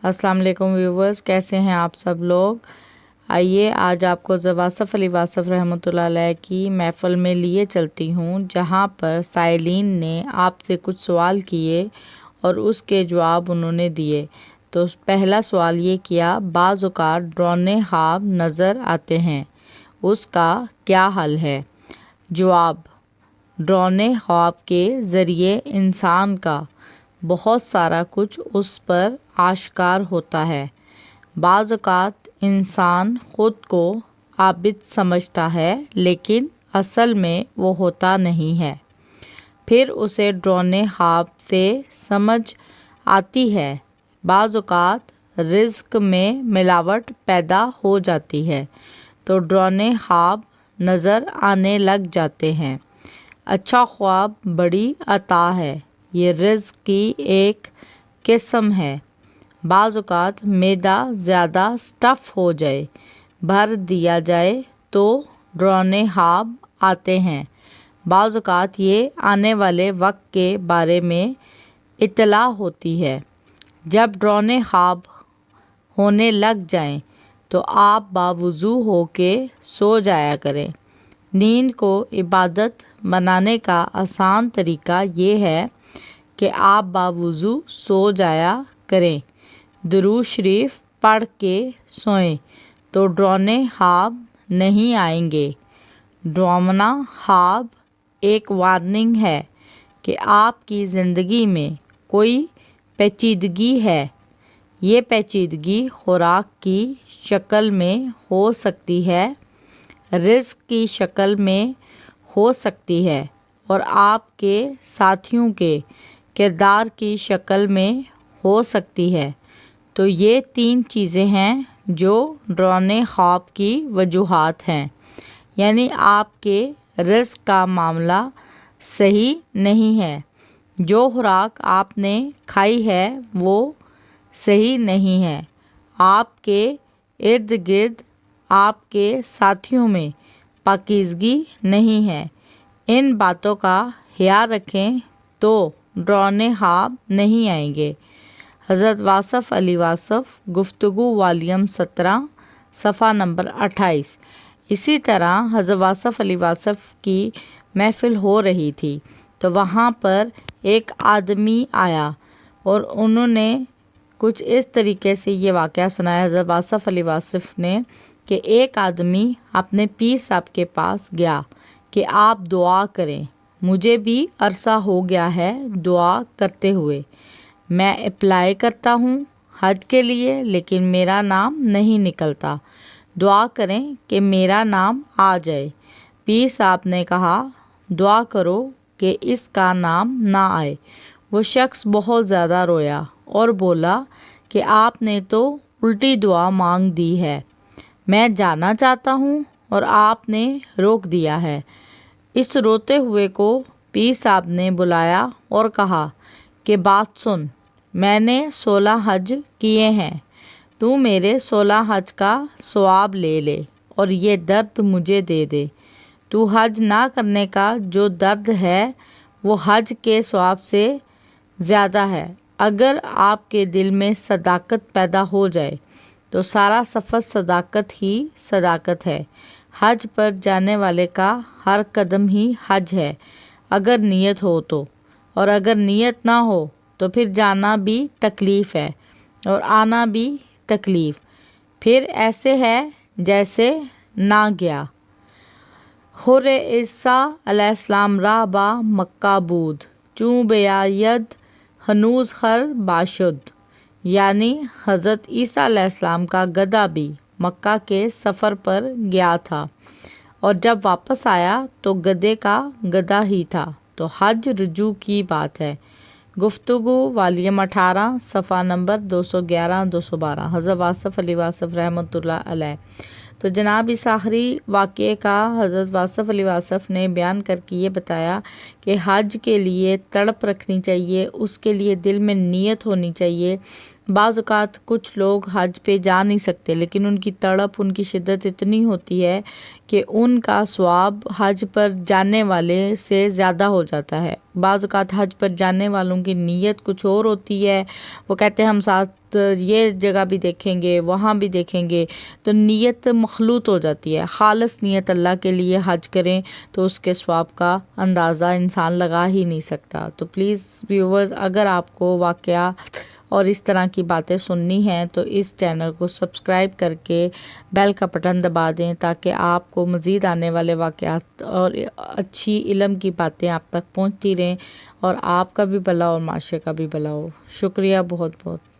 अस्सलाम वालेकुम व्यूवर्स, कैसे हैं आप सब लोग। आइए आज आपको वासफ़ अली वासफ़ रहमतुल्लाह अलैह की महफ़िल में लिए चलती हूँ, जहाँ पर साइलीन ने आपसे कुछ सवाल किए और उसके जवाब उन्होंने दिए। तो पहला सवाल ये किया, बाज़ औक़ात डरौने ख्वाब नज़र आते हैं, उसका क्या हल है। जवाब, डरौने ख्वाब के ज़रिए इंसान का बहुत सारा कुछ उस पर आश्कार होता है। बाज़ औक़ात इंसान ख़ुद को आबिद समझता है, लेकिन असल में वो होता नहीं है। फिर उसे डरौने ख्वाब से समझ आती है। बाज़ औक़ात रिज़्क़ में मिलावट पैदा हो जाती है, तो डरौने ख्वाब नज़र आने लग जाते हैं। अच्छा ख्वाब बड़ी अता है, ये रिज़्क़ की एक किस्म है। बाज़ औक़ात मैदा ज़्यादा स्टफ़ हो जाए, भर दिया जाए तो डरौने ख्वाब आते हैं। बाज़ औक़ात ये आने वाले वक्त के बारे में इत्तला होती है। जब डरौने ख्वाब होने लग जाएं, तो आप बावुज़ू हो के सो जाया करें। नींद को इबादत बनाने का आसान तरीका ये है कि आप बावुज़ू सो जाया करें। दुरूद शरीफ पढ़ के सोएं तो डरौने ख्वाब नहीं आएंगे। डरावना ख्वाब एक वार्निंग है कि आपकी ज़िंदगी में कोई पेचीदगी है। ये पेचीदगी खुराक की शक्ल में हो सकती है, रिज़्क़ की शक्ल में हो सकती है और आपके साथियों के किरदार की शक्ल में हो सकती है। तो ये 3 चीज़ें हैं जो डरौने ख्वाब की वजूहात हैं। यानी आपके रिज़्क़ का मामला सही नहीं है, जो खुराक आपने खाई है वो सही नहीं है, आपके इर्द गिर्द आपके साथियों में पाकीज़गी नहीं है। इन बातों का ख्याल रखें तो डरौने ख्वाब नहीं आएंगे। हज़रत वासफ़ अली वासफ़, गुफ्तगू वॉल्यूम 17, सफ़ा नंबर 28। इसी तरह हज़रत वासफ़ अली वासफ़ की महफ़िल हो रही थी, तो वहाँ पर एक आदमी आया और उन्होंने कुछ इस तरीके से ये वाक़या सुनाया हज़रत वासफ़ अली वासफ़ ने कि एक आदमी अपने पीर साहब के पास गया कि आप दुआ करें, मुझे भी अरसा हो गया है दुआ करते हुए। मैं अप्लाई करता हूँ हज के लिए, लेकिन मेरा नाम नहीं निकलता। दुआ करें कि मेरा नाम आ जाए। पीर साहब ने कहा, दुआ करो कि इसका नाम ना आए। वो शख्स बहुत ज़्यादा रोया और बोला कि आपने तो उल्टी दुआ मांग दी है। मैं जाना चाहता हूँ और आपने रोक दिया है। इस रोते हुए को पीर साहब ने बुलाया और कहा कि बात सुन, मैंने 16 हज किए हैं, तू मेरे 16 हज का सवाब ले ले और ये दर्द मुझे दे दे। तू हज ना करने का जो दर्द है वो हज के सवाब से ज़्यादा है। अगर आपके दिल में सदाकत पैदा हो जाए तो सारा सफ़र सदाकत ही सदाकत है। हज पर जाने वाले का हर कदम ही हज है, अगर नीयत हो तो, और अगर नीयत ना हो तो फिर जाना भी तकलीफ़ है और आना भी तकलीफ़। फिर ऐसे है जैसे ना गया। हुर्रे ईसा अलैहिस्सलाम राहबा मक्का बूद चूँ बेयायद हनूज़ खर बाशुद, यानी हज़रत ईसा अलैहिस्सलाम का गधा भी मक्का के सफ़र पर गया था और जब वापस आया तो गधे का गधा ही था। तो हज रुजू की बात है। गुफ्तगू वॉल्यूम 18, सफ़ा नंबर 211-212। हज़रत वासफ़ अली वासफ़ रहमतुल्लाह अलैह। तो जनाब इस आखिरी वाक़े का हज़रत वासफ़ अली वासफ़ ने बयान करके ये बताया कि हज के लिए तड़प रखनी चाहिए, उसके लिए दिल में नीयत होनी चाहिए بعض اوقات کچھ لوگ حج پہ جا نہیں سکتے، لیکن ان کی تڑپ، ان کی شدت اتنی ہوتی ہے کہ ان کا ثواب حج پر جانے والے سے زیادہ ہو جاتا ہے۔ بعض اوقات حج پر جانے والوں کی نیت کچھ اور ہوتی ہے، وہ کہتے ہیں ہم ساتھ یہ جگہ بھی دیکھیں گے، وہاں بھی دیکھیں گے، تو نیت مخلوط ہو جاتی ہے۔ خالص نیت اللہ کے لیے حج کریں تو اس کے ثواب کا اندازہ انسان لگا ہی نہیں سکتا۔ تو پلیز ویورز، اگر آپ کو واقعہ اور اس طرح کی باتیں سننی ہیں تو اس چینل کو سبسکرائب کر کے بیل کا بٹن دبا دیں، تاکہ آپ کو مزید آنے والے واقعات اور اچھی علم کی باتیں آپ تک پہنچتی رہیں، اور آپ کا بھی بھلا اور معاشرے کا بھی بھلا ہو۔ شکریہ بہت بہت۔